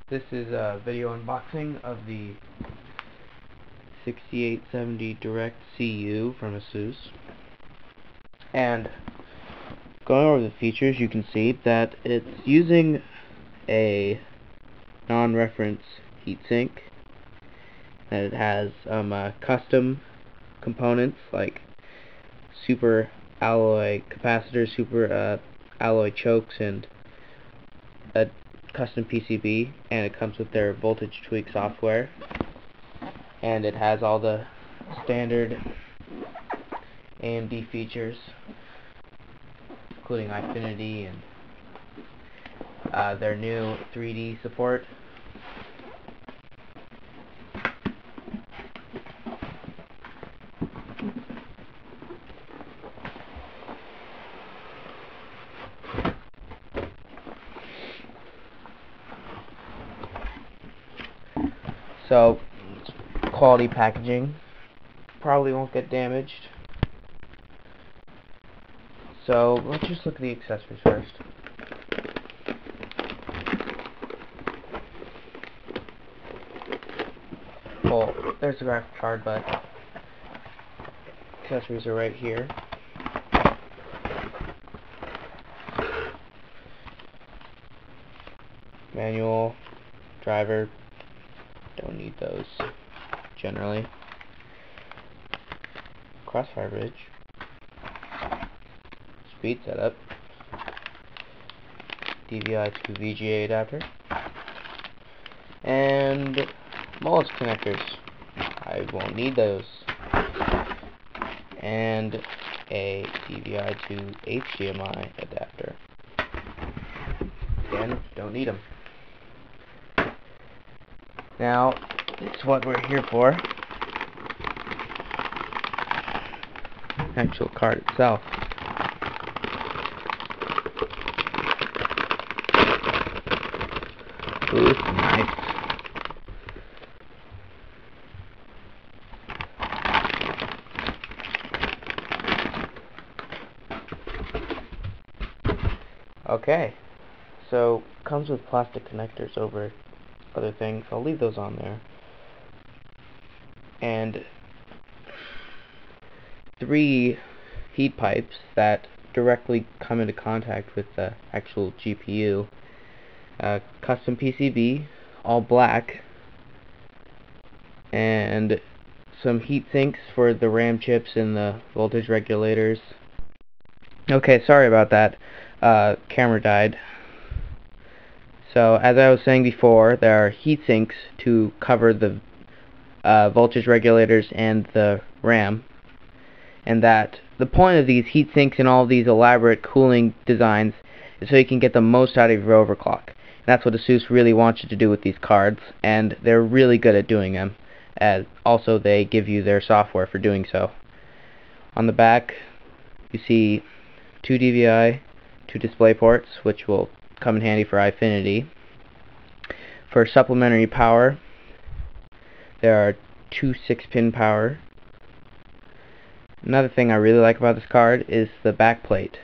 This is a video unboxing of the 6870 DirectCU from ASUS. And going over the features, you can see that it's using a non-reference heatsink, and it has custom components like super alloy capacitors, super alloy chokes, and a custom PCB, and it comes with their voltage tweak software, and it has all the standard AMD features, including Infinity and their new 3D support. So, quality packaging, probably won't get damaged. So, let's just look at the accessories first. Well, there's the graphic card, but accessories are right here. Manual, driver, don't need those generally. Crossfire bridge, speed setup, DVI to VGA adapter, and mullet connectors. I won't need those. And a DVI to HDMI adapter. Again, don't need them. Now, it's what we're here for. Actual card itself. Ooh, it's nice. Okay, so comes with plastic connectors over other things. I'll leave those on there. And 3 heat pipes that directly come into contact with the actual GPU. Custom PCB, all black, and some heat sinks for the RAM chips and the voltage regulators. Okay, sorry about that. Camera died. So, as I was saying before, there are heat sinks to cover the voltage regulators and the RAM, and that the point of these heat sinks and all of these elaborate cooling designs is so you can get the most out of your overclock. And that's what ASUS really wants you to do with these cards, and they're really good at doing them. As also, they give you their software for doing so. On the back, you see 2 DVI, 2 display ports, which will come in handy for Infinity. For supplementary power, there are 2 6-pin power. Another thing I really like about this card is the backplate.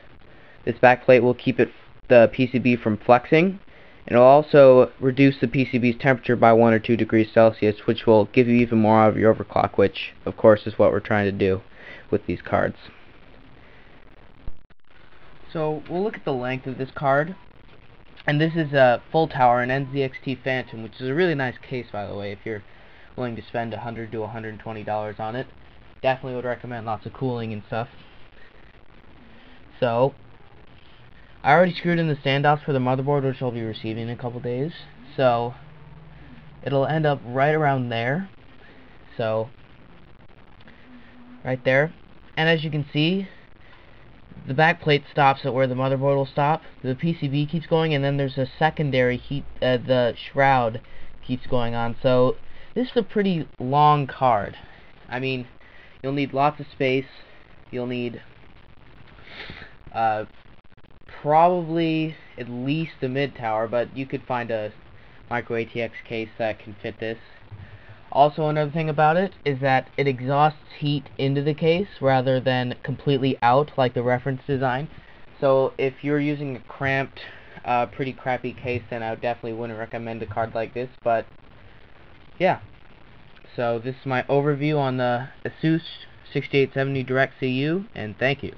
This backplate will keep the PCB from flexing, and it will also reduce the PCB's temperature by 1 or 2 degrees Celsius, which will give you even more out of your overclock, which of course is what we're trying to do with these cards. So we'll look at the length of this card, and this is a full tower, an NZXT Phantom, which is a really nice case, by the way. If you're willing to spend $100 to $120 on it, definitely would recommend. Lots of cooling and stuff. So I already screwed in the standoffs for the motherboard, which I'll be receiving in a couple days, so it'll end up right around there. So right there, and as you can see, the back plate stops at where the motherboard will stop. The PCB keeps going, and then there's a secondary heat, the shroud keeps going on. So this is a pretty long card. I mean, you'll need lots of space. You'll need probably at least the mid tower, but you could find a micro ATX case that can fit this. Also, another thing about it is that it exhausts heat into the case rather than completely out like the reference design. So if you're using a cramped a pretty crappy case, then I definitely wouldn't recommend a card like this. But yeah, so this is my overview on the ASUS 6870 DirectCU, and thank you.